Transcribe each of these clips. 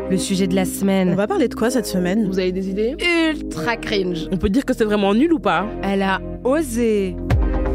le sujet de la semaine. On va parler de quoi cette semaine ? Vous avez des idées ? Ultra cringe. On peut dire que c'est vraiment nul ou pas ? Elle a osé.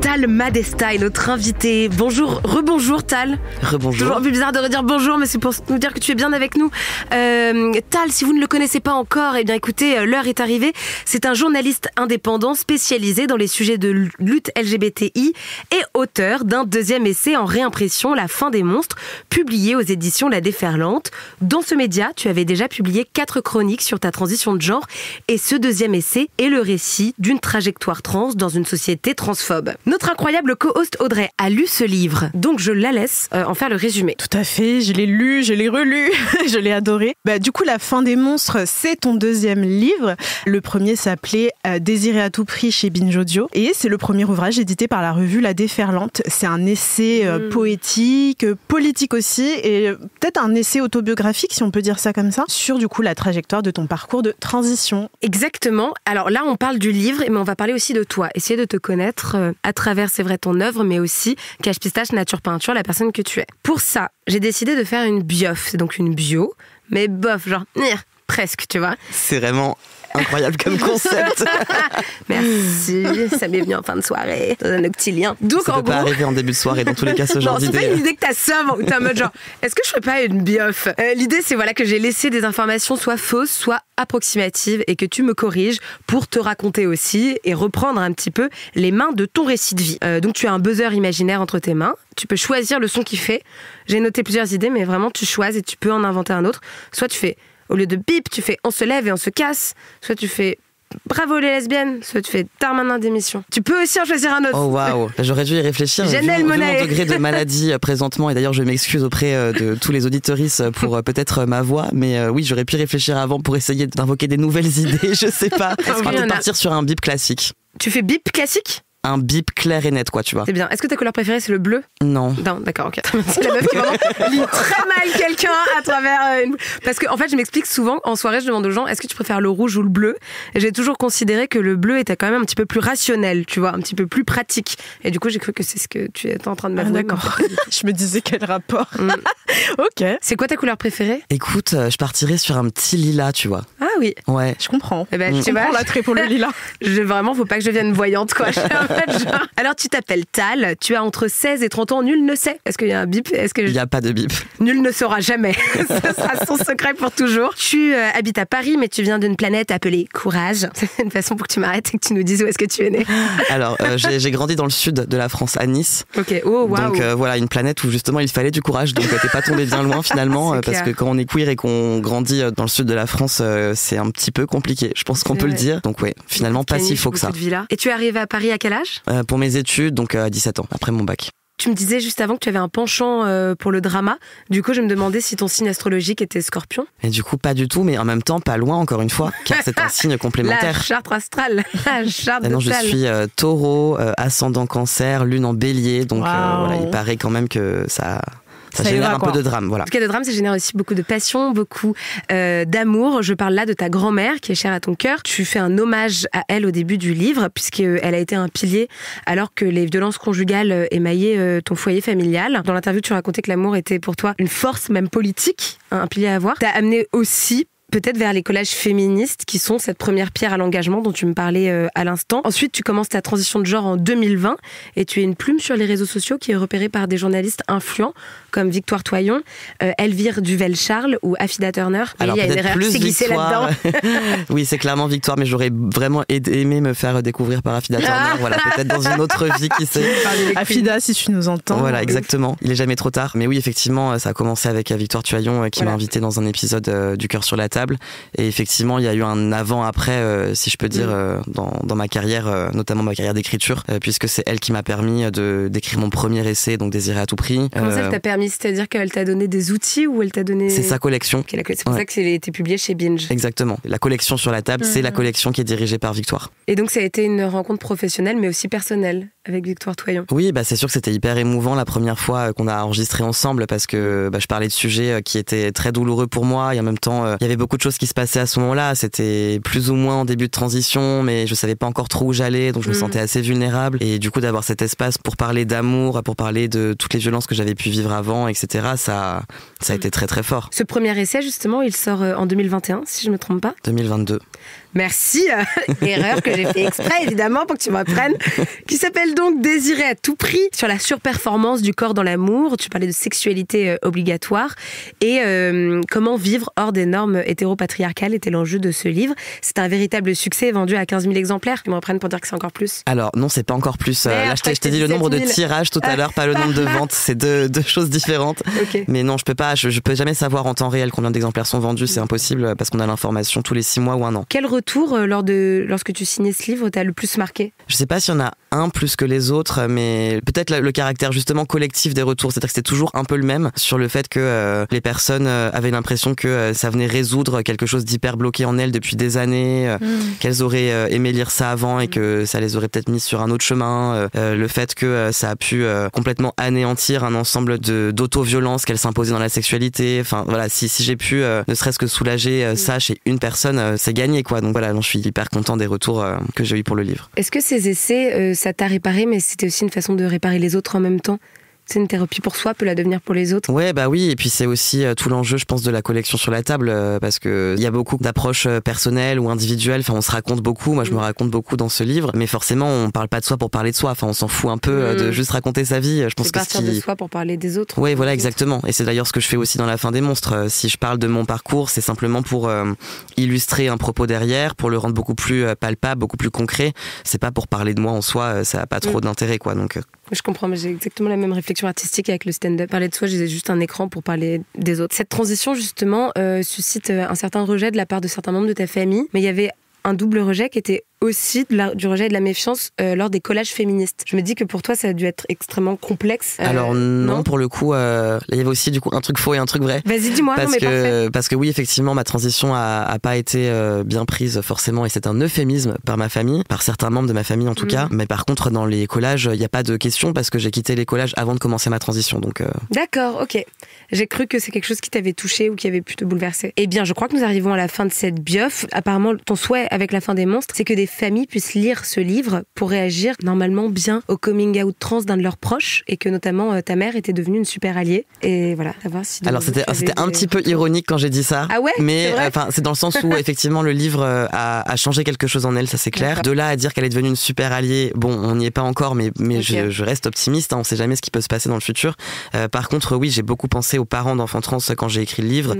Tal Madesta est notre invité. Bonjour, rebonjour Tal. Rebonjour. Toujours un peu bizarre de redire bonjour, mais c'est pour nous dire que tu es bien avec nous. Tal, si vous ne le connaissez pas encore, eh bien écoutez, l'heure est arrivée. C'est un journaliste indépendant spécialisé dans les sujets de lutte LGBTI et auteur d'un deuxième essai en réimpression, La fin des monstres, publié aux éditions La Déferlante. Dans ce média, tu avais déjà publié 4 chroniques sur ta transition de genre et ce deuxième essai est le récit d'une trajectoire trans dans une société transphobe. Notre incroyable co-host Audrey a lu ce livre, donc je la laisse en faire le résumé. Tout à fait, je l'ai lu, je l'ai relu, je l'ai adoré. Du coup, La fin des monstres, c'est ton deuxième livre. Le premier s'appelait Désiré à tout prix chez Binge Audio. Et c'est le premier ouvrage édité par la revue La Déferlante. C'est un essai poétique, politique aussi, et peut-être un essai autobiographique, si on peut dire ça comme ça, sur du coup la trajectoire de ton parcours de transition. Exactement. Alors là, on parle du livre, mais on va parler aussi de toi. Essayer de te connaître à travers, c'est vrai, ton œuvre, mais aussi Cache Pistache, Nature Peinture, la personne que tu es. Pour ça, j'ai décidé de faire une biof, c'est donc une bio, mais bof, genre, presque, tu vois. C'est vraiment incroyable comme concept. Merci, ça m'est venu en fin de soirée, dans un octilien. Donc, ça peut pas arriver en début de soirée, dans tous les cas, ce genre d'idée. Non, c'est pas une idée que t'as ça, où t'es en mode genre, est-ce que je ferais pas une biof ? L'idée, c'est voilà que j'ai laissé des informations soit fausses, soit approximatives, et que tu me corriges pour te raconter aussi, et reprendre un petit peu les mains de ton récit de vie. Donc tu as un buzzer imaginaire entre tes mains, tu peux choisir le son qu'il fait. J'ai noté plusieurs idées, mais vraiment tu choisis et tu peux en inventer un autre. Soit tu fais, au lieu de bip, tu fais on se lève et on se casse. Soit tu fais bravo les lesbiennes. Soit tu fais Darmanin démission. Tu peux aussi en choisir un autre. Oh waouh, j'aurais dû y réfléchir. Vu mon degré de maladie présentement, et d'ailleurs je m'excuse auprès de tous les auditeuristes pour peut-être ma voix, mais oui, j'aurais pu réfléchir avant pour essayer d'invoquer des nouvelles idées, je sais pas. On va peut-être partir sur un bip classique. Tu fais bip classique ? Un bip clair et net, quoi, tu vois. C'est bien. Est-ce que ta couleur préférée, c'est le bleu ? Non. Non, d'accord, ok. C'est la meuf qui vraiment lit très mal quelqu'un à travers une... Parce que, en fait, je m'explique souvent, en soirée, je demande aux gens, est-ce que tu préfères le rouge ou le bleu ? Et j'ai toujours considéré que le bleu était quand même un petit peu plus rationnel, tu vois, un petit peu plus pratique. Et du coup, j'ai cru que c'est ce que tu étais en train de m'avouer. D'accord. Je me disais quel rapport. Ok. C'est quoi ta couleur préférée ? Écoute, je partirais sur un petit lilas, tu vois. Ah oui. Ouais. Je comprends. Eh ben, je comprends l'attrait pour le lilas. Vraiment, faut pas que je devienne voyante, quoi. Alors, tu t'appelles Tal, tu as entre 16 et 30 ans, nul ne sait. Est-ce qu'il y a un bip ? Il n'y a pas de bip. Nul ne saura jamais. Ce sera son secret pour toujours. Tu habites à Paris, mais tu viens d'une planète appelée Courage. C'est une façon pour que tu m'arrêtes et que tu nous dises où est-ce que tu es né. Alors, j'ai grandi dans le sud de la France, à Nice. Ok, oh waouh. Donc voilà, une planète où justement il fallait du courage. Donc t'es pas tombé bien loin finalement, parce que quand on est queer et qu'on grandit dans le sud de la France, c'est un petit peu compliqué. Je pense qu'on peut le dire. Donc ouais, finalement pas si faux que ça. Et tu es arrivé à Paris à quel âge ? Pour mes études, donc à 17 ans, après mon bac. Tu me disais juste avant que tu avais un penchant pour le drama. Du coup, je me demandais si ton signe astrologique était Scorpion. Et du coup, pas du tout, mais en même temps, pas loin, encore une fois, car c'est un signe complémentaire. La charte astrale, la charte non, de je suis taureau, ascendant cancer, lune en bélier, donc voilà, il paraît quand même que ça génère un peu de drame, voilà. En tout cas, de drame, ça génère aussi beaucoup de passion, beaucoup d'amour. Je parle là de ta grand-mère, qui est chère à ton cœur. Tu fais un hommage à elle au début du livre, puisqu'elle a été un pilier alors que les violences conjugales émaillaient ton foyer familial. Dans l'interview, tu racontais que l'amour était pour toi une force, même politique, un pilier à avoir. T'as amené aussi peut-être vers les collages féministes qui sont cette première pierre à l'engagement dont tu me parlais à l'instant. Ensuite, tu commences ta transition de genre en 2020 et tu es une plume sur les réseaux sociaux qui est repérée par des journalistes influents comme Victoire Toyon, Elvire Duvel-Charles ou Affida Turner. Alors, il y a une erreur qui s'est glissée là-dedans. Oui, c'est clairement Victoire, mais j'aurais vraiment aimé me faire découvrir par Affida Turner. Voilà, peut-être dans une autre vie, qui sait. Affida, si tu nous entends. Voilà, exactement. Il est jamais trop tard. Mais oui, effectivement, ça a commencé avec Victoire Toyon qui m'a invité dans un épisode du Cœur sur la table. Et effectivement, il y a eu un avant-après, si je peux dire, dans ma carrière, notamment ma carrière d'écriture, puisque c'est elle qui m'a permis d'écrire mon premier essai, donc Désiré à tout prix. Comment ça, elle t'a permis ? C'est-à-dire qu'elle t'a donné des outils ou elle t'a donné... C'est sa collection. Okay, c'est pour ça que c'est été publié chez Binge. Exactement. La collection sur la table, c'est la collection qui est dirigée par Victoire. Et donc ça a été une rencontre professionnelle, mais aussi personnelle, avec Victoire Toyon. Oui, c'est sûr que c'était hyper émouvant la première fois qu'on a enregistré ensemble, parce que je parlais de sujets qui étaient très douloureux pour moi, et en même temps, il y avait beaucoup beaucoup de choses qui se passaient à ce moment-là. C'était plus ou moins en début de transition, mais je savais pas encore trop où j'allais, donc je me sentais assez vulnérable. Et du coup, d'avoir cet espace pour parler d'amour, pour parler de toutes les violences que j'avais pu vivre avant, etc., ça a été très très fort. Ce premier essai, justement, il sort en 2021, si je me trompe pas. 2022. Merci, erreur que j'ai fait exprès évidemment pour que tu m'apprennes, qui s'appelle donc Désirer à tout prix, sur la surperformance du corps dans l'amour. Tu parlais de sexualité obligatoire et comment vivre hors des normes hétéropatriarcales était l'enjeu de ce livre. C'est un véritable succès, vendu à 15 000 exemplaires. Tu me reprennent pour dire que c'est encore plus. Alors non, c'est pas encore plus. Là, je t'ai dit le nombre de tirages tout à l'heure, pas le nombre de ventes. C'est deux choses différentes. Okay. Mais non, je peux jamais savoir en temps réel combien d'exemplaires sont vendus. C'est impossible parce qu'on a l'information tous les 6 mois ou 1 an. Quel retour lorsque tu signais ce livre t'a le plus marqué? Je sais pas s'il y en a un plus que les autres, mais peut-être le caractère justement collectif des retours, c'est-à-dire que c'était toujours un peu le même sur le fait que les personnes avaient l'impression que ça venait résoudre quelque chose d'hyper bloqué en elles depuis des années, qu'elles auraient aimé lire ça avant et que ça les aurait peut-être mis sur un autre chemin, le fait que ça a pu complètement anéantir un ensemble d'auto-violence qu'elles s'imposaient dans la sexualité. Enfin voilà, si j'ai pu ne serait-ce que soulager ça chez une personne, c'est gagné quoi. Donc voilà, je suis hyper content des retours que j'ai eu pour le livre. Est-ce que ces essais, ça t'a réparé, mais c'était aussi une façon de réparer les autres en même temps? C'est une thérapie pour soi, peut la devenir pour les autres. Ouais, bah oui, et puis c'est aussi tout l'enjeu, je pense, de la collection sur la table, parce que il y a beaucoup d'approches personnelles ou individuelles. Enfin, on se raconte beaucoup. Moi, je me raconte beaucoup dans ce livre, mais forcément, on parle pas de soi pour parler de soi. Enfin, on s'en fout un peu de juste raconter sa vie. Je pense c'est partir de soi pour parler des autres. Ouais, voilà, exactement. Et c'est d'ailleurs ce que je fais aussi dans La Fin des monstres. Si je parle de mon parcours, c'est simplement pour illustrer un propos derrière, pour le rendre beaucoup plus palpable, beaucoup plus concret. C'est pas pour parler de moi en soi. Ça a pas trop d'intérêt, quoi. Donc. Je comprends, mais j'ai exactement la même réflexion artistique avec le stand-up. Parler de soi, j'ai juste un écran pour parler des autres. Cette transition, justement, suscite un certain rejet de la part de certains membres de ta famille, mais il y avait un double rejet qui était aussi du rejet et de la méfiance lors des collages féministes. Je me dis que pour toi, ça a dû être extrêmement complexe. Alors non, pour le coup, il y avait aussi du coup un truc faux et un truc vrai. Vas-y, dis-moi. Parce que oui, effectivement, ma transition a pas été bien prise forcément, et c'est un euphémisme par ma famille, par certains membres de ma famille en tout cas. Mais par contre, dans les collages, il n'y a pas de question parce que j'ai quitté les collages avant de commencer ma transition. Donc. D'accord, ok. J'ai cru que c'est quelque chose qui t'avait touché ou qui avait pu te bouleverser. Eh bien, je crois que nous arrivons à la fin de cette biof. Apparemment, ton souhait avec La Fin des monstres, c'est que des familles puissent lire ce livre pour réagir normalement bien au coming out trans d'un de leurs proches, et que notamment ta mère était devenue une super alliée. Et voilà, savoir si. Alors c'était un petit peu ironique quand j'ai dit ça. Ah ouais. Mais c'est dans le sens où effectivement le livre a changé quelque chose en elle, ça c'est clair. De là à dire qu'elle est devenue une super alliée, bon, on n'y est pas encore, mais okay. je reste optimiste. Hein, on sait jamais ce qui peut se passer dans le futur. Par contre, oui, j'ai beaucoup pensé aux parents d'enfants trans quand j'ai écrit le livre,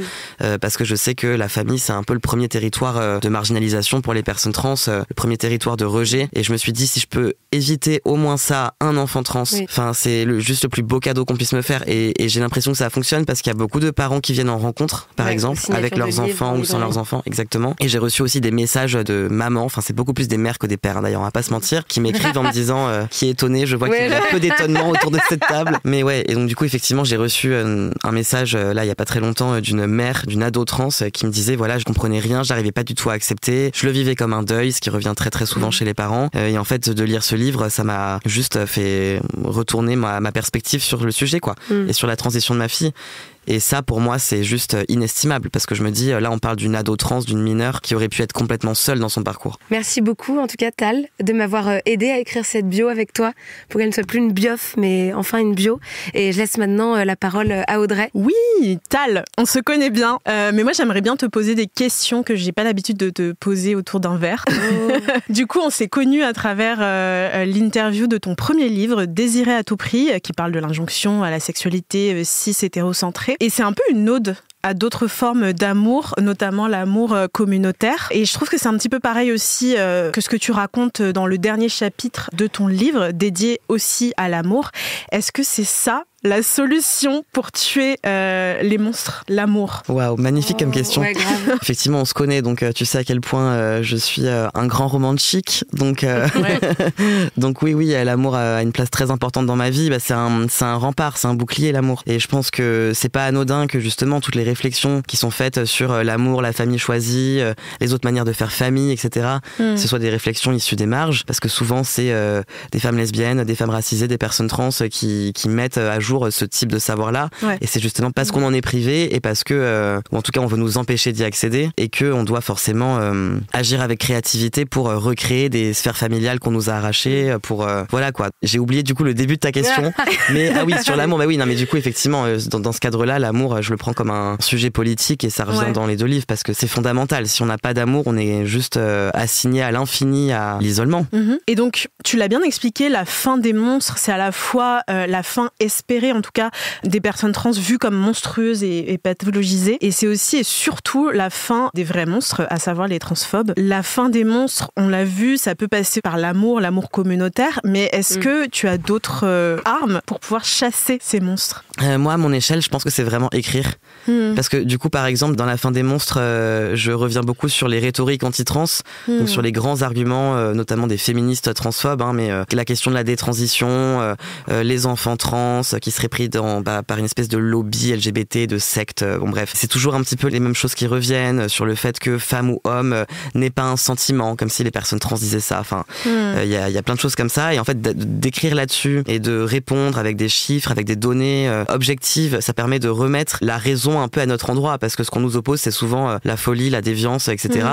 parce que je sais que la famille c'est un peu le premier territoire de marginalisation pour les personnes trans, le premier territoire de rejet, et je me suis dit si je peux éviter au moins ça à un enfant trans, enfin c'est juste le plus beau cadeau qu'on puisse me faire, et j'ai l'impression que ça fonctionne parce qu'il y a beaucoup de parents qui viennent en rencontre par exemple avec leurs enfants ou sans leurs enfants, exactement, et j'ai reçu aussi des messages de mamans, enfin c'est beaucoup plus des mères que des pères d'ailleurs, on va pas se mentir, qui m'écrivent en me disant qui est étonné, je vois qu'il y a peu d'étonnement autour de cette table, mais ouais, et donc du coup effectivement j'ai reçu un message là il y a pas très longtemps d'une mère d'une ado trans qui me disait voilà, je comprenais rien, j'arrivais pas du tout à accepter, je le vivais comme un deuil, ce qui revient très très souvent chez les parents, et en fait de lire ce livre ça m'a juste fait retourner ma perspective sur le sujet quoi, et sur la transition de ma fille. Et ça, pour moi, c'est juste inestimable parce que je me dis, là, on parle d'une ado trans, d'une mineure qui aurait pu être complètement seule dans son parcours. Merci beaucoup, en tout cas, Tal, de m'avoir aidé à écrire cette bio avec toi pour qu'elle ne soit plus une biof, mais enfin une bio. Et je laisse maintenant la parole à Audrey. Oui, Tal, on se connaît bien, mais moi, j'aimerais bien te poser des questions que j'ai pas l'habitude de te poser autour d'un verre. Oh. Du coup, on s'est connus à travers l'interview de ton premier livre, Désirer à tout prix, qui parle de l'injonction à la sexualité cis-hétérocentrée. Et c'est un peu une ode à d'autres formes d'amour, notamment l'amour communautaire. Et je trouve que c'est un petit peu pareil aussi que ce que tu racontes dans le dernier chapitre de ton livre, dédié aussi à l'amour. Est-ce que c'est ça la solution pour tuer les monstres, l'amour? Waouh, magnifique comme question. Ouais, grave. Effectivement, on se connaît, donc tu sais à quel point je suis un grand romantique. Donc, donc oui, l'amour a une place très importante dans ma vie. Bah, c'est un rempart, c'est un bouclier, l'amour. Et je pense que c'est pas anodin que justement toutes les réflexions qui sont faites sur l'amour, la famille choisie, les autres manières de faire famille, etc. Ce soit des réflexions issues des marges, parce que souvent c'est des femmes lesbiennes, des femmes racisées, des personnes trans qui mettent à jour ce type de savoir-là. Ouais. Et c'est justement parce qu'on en est privé et parce que, ou en tout cas on veut nous empêcher d'y accéder et qu'on doit forcément agir avec créativité pour recréer des sphères familiales qu'on nous a arrachées, pour voilà quoi. J'ai oublié du coup le début de ta question, mais ah oui, sur l'amour, bah oui, non mais du coup effectivement dans ce cadre-là, l'amour je le prends comme un sujet politique et ça revient dans les deux livres parce que c'est fondamental. Si on n'a pas d'amour, on est juste assigné à l'infini à l'isolement. Et donc tu l'as bien expliqué, la fin des monstres, c'est à la fois la fin espérée en tout cas des personnes trans vues comme monstrueuses et pathologisées, et c'est aussi et surtout la fin des vrais monstres, à savoir les transphobes. La fin des monstres, on l'a vu, ça peut passer par l'amour communautaire, mais est-ce que tu as d'autres armes pour pouvoir chasser ces monstres ? Moi, à mon échelle, je pense que c'est vraiment écrire. Parce que du coup, par exemple, dans La fin des monstres, je reviens beaucoup sur les rhétoriques anti-trans, donc sur les grands arguments, notamment des féministes transphobes, mais la question de la détransition, les enfants trans qui seraient pris par une espèce de lobby LGBT, de secte, bon bref. C'est toujours un petit peu les mêmes choses qui reviennent, sur le fait que femme ou homme n'est pas un sentiment, comme si les personnes trans disaient ça. Enfin, y a plein de choses comme ça, et en fait, d'écrire là-dessus et de répondre avec des chiffres, avec des données objectives, ça permet de remettre la raison un peu à notre endroit, parce que ce qu'on nous oppose, c'est souvent la folie, la déviance, etc.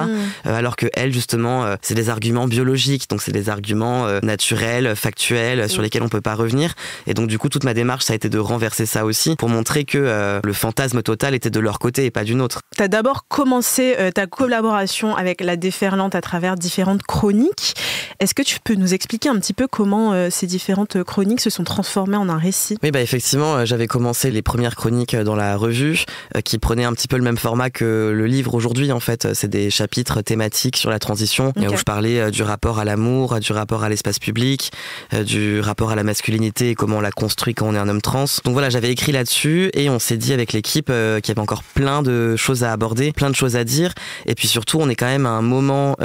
Alors que elle, justement, c'est des arguments biologiques, donc c'est des arguments naturels, factuels, sur lesquels on peut pas revenir. Et donc, du coup, toute ma démarche, ça a été de renverser ça aussi, pour montrer que le fantasme total était de leur côté et pas d'une autre. T'as d'abord commencé ta collaboration avec La Déferlante à travers différentes chroniques. Est-ce que tu peux nous expliquer un petit peu comment ces différentes chroniques se sont transformées en un récit ? Oui, effectivement, j'avais commencé les premières chroniques dans la revue, qui prenaient un petit peu le même format que le livre aujourd'hui, en fait. C'est des chapitres thématiques sur la transition, où je parlais du rapport à l'amour, du rapport à l'espace public, du rapport à la masculinité et comment on la construit quand on est un homme trans. Donc voilà, j'avais écrit là-dessus et on s'est dit avec l'équipe qu'il y avait encore plein de choses à aborder, plein de choses à dire. Et puis surtout, on est quand même à un moment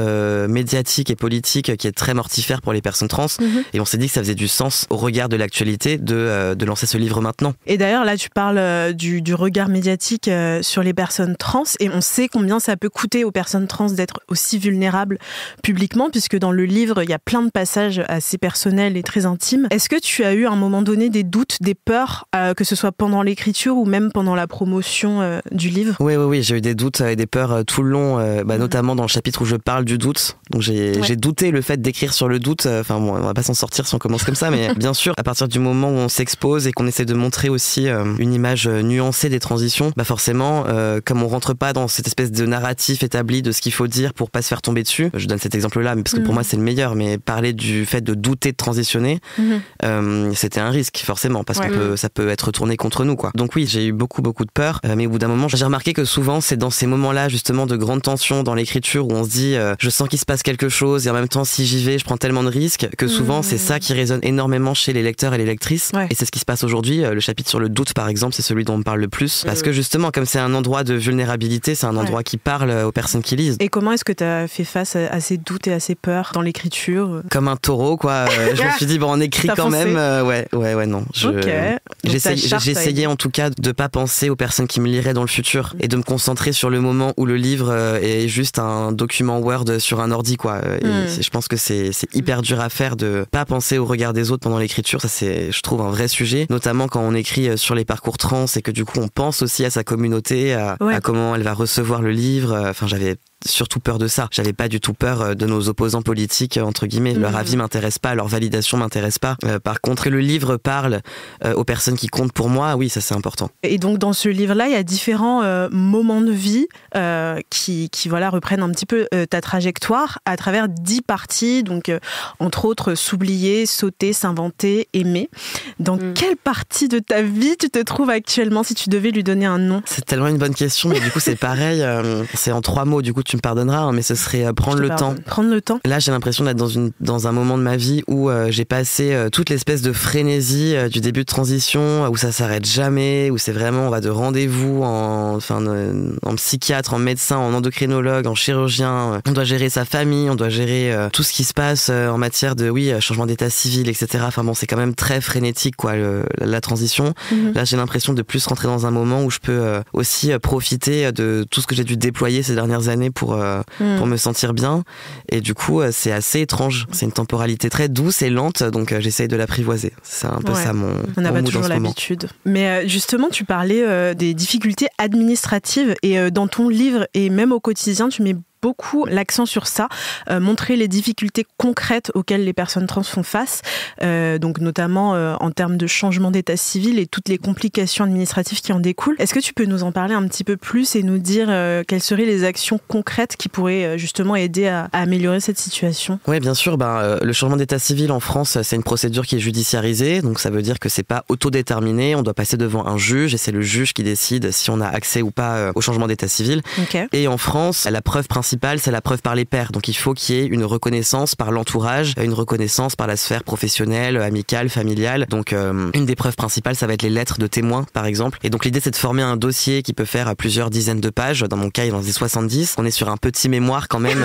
médiatique et politique qui est très mortifère pour les personnes trans. Et on s'est dit que ça faisait du sens au regard de l'actualité de lancer ce livre maintenant. Et d'ailleurs, là, tu parles du regard médiatique sur les personnes trans, et on sait combien ça peut coûter aux personnes trans d'être aussi vulnérables publiquement, puisque dans le livre, il y a plein de passages assez personnels et très intimes. Est-ce que tu as eu à un moment donné des doutes, des peurs, que ce soit pendant l'écriture ou même pendant la promotion du livre ? Oui, j'ai eu des doutes et des peurs tout le long, notamment dans le chapitre où je parle du doute. Donc j'ai douté le fait d'écrire sur le doute. Enfin bon, on va pas s'en sortir si on commence comme ça, mais bien sûr, à partir du moment où on s'expose et qu'on essaie de montrer aussi une image nuancée des transitions, forcément, comme on rentre pas dans cette espèce de narratif établi de ce qu'il faut dire pour pas se faire tomber dessus, je donne cet exemple-là, mais parce que pour moi c'est le meilleur, mais parler du fait de douter de transitionner, c'était un risque forcément, parce que ça peut être tourné contre nous, quoi. Donc oui, j'ai eu beaucoup de peur, mais au bout d'un moment, j'ai remarqué que souvent c'est dans ces moments-là justement de grande tension dans l'écriture où on se dit je sens qu'il se passe quelque chose et en même temps si j'y vais je prends tellement de risques que souvent c'est ça qui résonne énormément chez les lecteurs et les lectrices, et c'est ce qui se passe aujourd'hui. Le chapitre sur le doute par exemple, c'est celui dont on parle le plus, parce que justement comme c'est un endroit de vulnérabilité, c'est un endroit qui parle aux personnes qui lisent. Et comment est-ce que tu as fait face à ces doutes et à ces peurs dans l'écriture ? Comme un taureau, quoi. Je me suis dit on écrit quand même. Non. J'ai essayé en tout cas de pas penser aux personnes qui me liraient dans le futur et de me concentrer sur le moment où le livre est juste un document Word sur un ordi, quoi. Et je pense que c'est hyper dur à faire de pas penser au regard des autres pendant l'écriture. Ça, c'est, je trouve, un vrai sujet, notamment quand on écrit sur les parcours trans et que du coup on pense aussi à sa communauté, à comment elle va recevoir le livre. Enfin, j'avais surtout peur de ça. J'avais pas du tout peur de nos opposants politiques, entre guillemets. Leur avis m'intéresse pas, leur validation m'intéresse pas. Par contre, que le livre parle aux personnes qui comptent pour moi, oui, ça c'est important. Et donc dans ce livre-là, il y a différents moments de vie qui reprennent un petit peu ta trajectoire à travers 10 parties, donc entre autres s'oublier, sauter, s'inventer, aimer. Dans quelle partie de ta vie tu te trouves actuellement si tu devais lui donner un nom ? C'est tellement une bonne question, mais du coup c'est pareil, c'est en 3 mots, du coup tu tu me pardonneras, hein, mais ce serait prendre le temps. Prendre le temps. Là, j'ai l'impression d'être dans un moment de ma vie où j'ai passé toute l'espèce de frénésie du début de transition, où ça s'arrête jamais, où c'est vraiment, on va de rendez-vous en psychiatre, en médecin, en endocrinologue, en chirurgien. On doit gérer sa famille, on doit gérer tout ce qui se passe en matière de, changement d'état civil, etc. Enfin bon, c'est quand même très frénétique, quoi, la transition. Là, j'ai l'impression de plus rentrer dans un moment où je peux aussi profiter de tout ce que j'ai dû déployer ces dernières années pour me sentir bien. Et du coup, c'est assez étrange. C'est une temporalité très douce et lente, donc j'essaye de l'apprivoiser. C'est un peu ça mon On n'a pas mood toujours en ce moment. l'habitude. Mais justement, tu parlais des difficultés administratives et dans ton livre et même au quotidien, tu mets beaucoup l'accent sur ça, montrer les difficultés concrètes auxquelles les personnes trans font face, donc notamment en termes de changement d'état civil et toutes les complications administratives qui en découlent. Est-ce que tu peux nous en parler un petit peu plus et nous dire quelles seraient les actions concrètes qui pourraient justement aider à améliorer cette situation ? Oui, bien sûr. Le changement d'état civil en France, c'est une procédure qui est judiciarisée, donc ça veut dire que c'est pas autodéterminé. On doit passer devant un juge et c'est le juge qui décide si on a accès ou pas au changement d'état civil. Okay. Et en France, la preuve principale, c'est la preuve par les pairs. Donc il faut qu'il y ait une reconnaissance par l'entourage, une reconnaissance par la sphère professionnelle, amicale, familiale. Donc une des preuves principales, ça va être les lettres de témoins, par exemple. Et donc l'idée, c'est de former un dossier qui peut faire plusieurs dizaines de pages. Dans mon cas, il en faisait 70. On est sur un petit mémoire quand même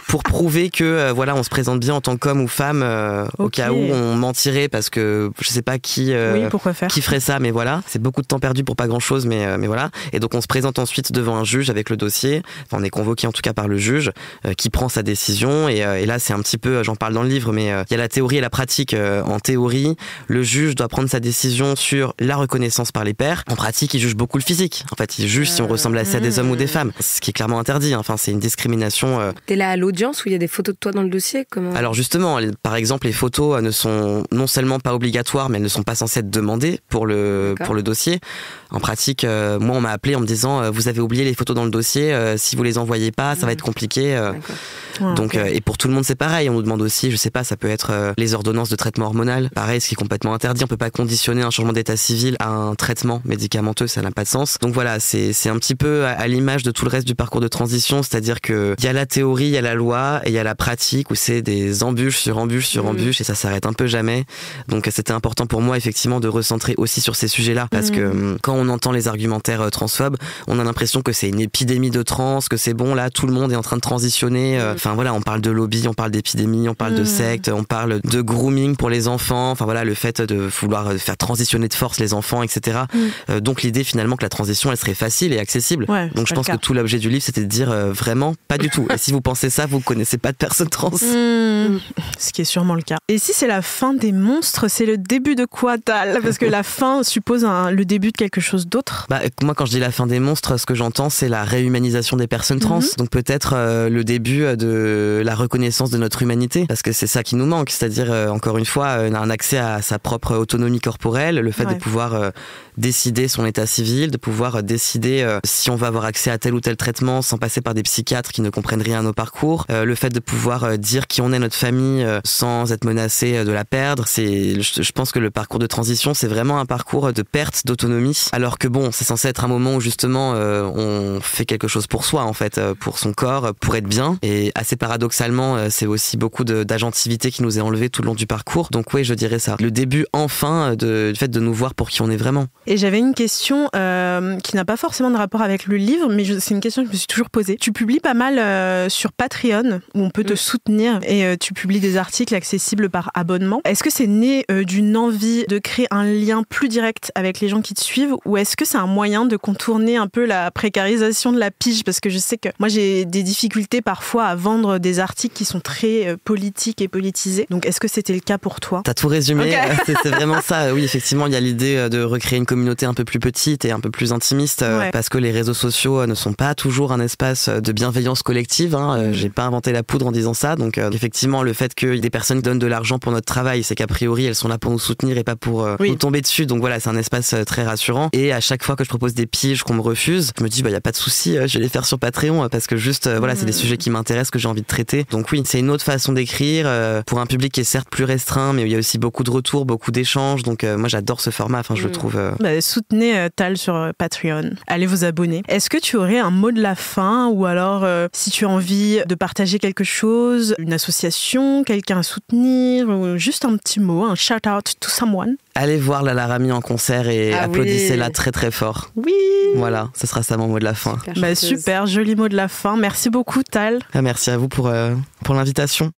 pour prouver que on se présente bien en tant qu'homme ou femme au cas où on mentirait parce que je sais pas qui ferait ça, mais voilà, c'est beaucoup de temps perdu pour pas grand chose, mais voilà. Et donc on se présente ensuite devant un juge avec le dossier. Enfin, on est convoqué en tout cas par le juge qui prend sa décision et là c'est un petit peu, j'en parle dans le livre, mais il y a la théorie et la pratique. En théorie, le juge doit prendre sa décision sur la reconnaissance par les pairs. En pratique, il juge beaucoup le physique. En fait, il juge si on ressemble assez à des hommes ou des femmes, ce qui est clairement interdit. Enfin, c'est une discrimination. T'es là à l'audience où il y a des photos de toi dans le dossier ? Comment... Alors justement, par exemple, les photos ne sont non seulement pas obligatoires, mais elles ne sont pas censées être demandées pour le dossier. En pratique, moi on m'a appelé en me disant vous avez oublié les photos dans le dossier, si vous les envoyez pas, ça va être compliqué. Donc et pour tout le monde c'est pareil, on nous demande aussi, je sais pas, ça peut être les ordonnances de traitement hormonal, pareil, ce qui est complètement interdit. On peut pas conditionner un changement d'état civil à un traitement médicamenteux, ça n'a pas de sens. Donc voilà, c'est un petit peu à l'image de tout le reste du parcours de transition, c'est-à-dire que il y a la théorie, il y a la loi et il y a la pratique où c'est des embûches sur embûches sur embûches et ça s'arrête un peu jamais. Donc c'était important pour moi effectivement de recentrer aussi sur ces sujets-là parce que quand on entend les argumentaires transphobes, on a l'impression que c'est une épidémie de trans, que c'est bon là, tout le monde est en train de transitionner. Enfin voilà, on parle de lobby, on parle d'épidémie, on parle de secte, on parle de grooming pour les enfants. Enfin voilà, le fait de vouloir faire transitionner de force les enfants, etc. Donc l'idée finalement que la transition elle serait facile et accessible. Ouais, donc je pense que tout l'objet du livre c'était de dire vraiment pas du tout. Et si vous pensez ça, vous connaissez pas de personnes trans. Ce qui est sûrement le cas. Et si c'est la fin des monstres, c'est le début de quoi, Tal ? Parce que la fin suppose le début de quelque chose d'autre. Moi quand je dis la fin des monstres, ce que j'entends c'est la réhumanisation des personnes trans. Donc peut-être le début de la reconnaissance de notre humanité, parce que c'est ça qui nous manque, c'est-à-dire encore une fois un accès à sa propre autonomie corporelle, le fait de pouvoir décider son état civil, de pouvoir décider si on va avoir accès à tel ou tel traitement sans passer par des psychiatres qui ne comprennent rien à nos parcours, le fait de pouvoir dire qui on est, notre famille, sans être menacé de la perdre. Je pense que le parcours de transition c'est vraiment un parcours de perte d'autonomie, alors que bon, c'est censé être un moment où justement on fait quelque chose pour soi en fait, pour son corps, pour être bien, et assez paradoxalement c'est aussi beaucoup d'agentivité qui nous est enlevée tout le long du parcours. Donc oui, je dirais ça, le début enfin du fait de nous voir pour qui on est vraiment. Et j'avais une question qui n'a pas forcément de rapport avec le livre, mais c'est une question que je me suis toujours posée. Tu publies pas mal sur Patreon, où on peut te soutenir, et tu publies des articles accessibles par abonnement. Est-ce que c'est né d'une envie de créer un lien plus direct avec les gens qui te suivent, ou est-ce que c'est un moyen de contourner un peu la précarisation de la pige ? Parce que je sais que moi j'ai des difficultés parfois à vendre des articles qui sont très politiques et politisés. Donc est-ce que c'était le cas pour toi ? T'as tout résumé, okay. C'est vraiment ça. Oui, effectivement, il y a l'idée de recréer une communauté un peu plus petite et un peu plus intimiste, parce que les réseaux sociaux ne sont pas toujours un espace de bienveillance collective. J'ai pas inventé la poudre en disant ça. Donc effectivement, le fait que des personnes donnent de l'argent pour notre travail, c'est qu'a priori elles sont là pour nous soutenir et pas pour nous tomber dessus. Donc voilà, c'est un espace très rassurant. Et à chaque fois que je propose des piges qu'on me refuse, je me dis, y a pas de souci, je vais les faire sur Patreon parce que juste, voilà, c'est des sujets qui m'intéressent, que j'ai envie de traiter. Donc oui, c'est une autre façon d'écrire pour un public qui est certes plus restreint, mais il y a aussi beaucoup de retours, beaucoup d'échanges. Donc moi, j'adore ce format. Enfin, je le trouve. Soutenez Tal sur Patreon. Allez vous abonner. Est-ce que tu aurais un mot de la fin, ou alors si tu as envie de partager quelque chose, une association, quelqu'un à soutenir, ou juste un petit mot, un shout out to someone? Allez voir Lala Rami en concert et applaudissez-la très très fort. Oui. Voilà, ce sera ça mon mot de la fin. Super, joli mot de la fin. Merci beaucoup Tal. Merci à vous pour l'invitation.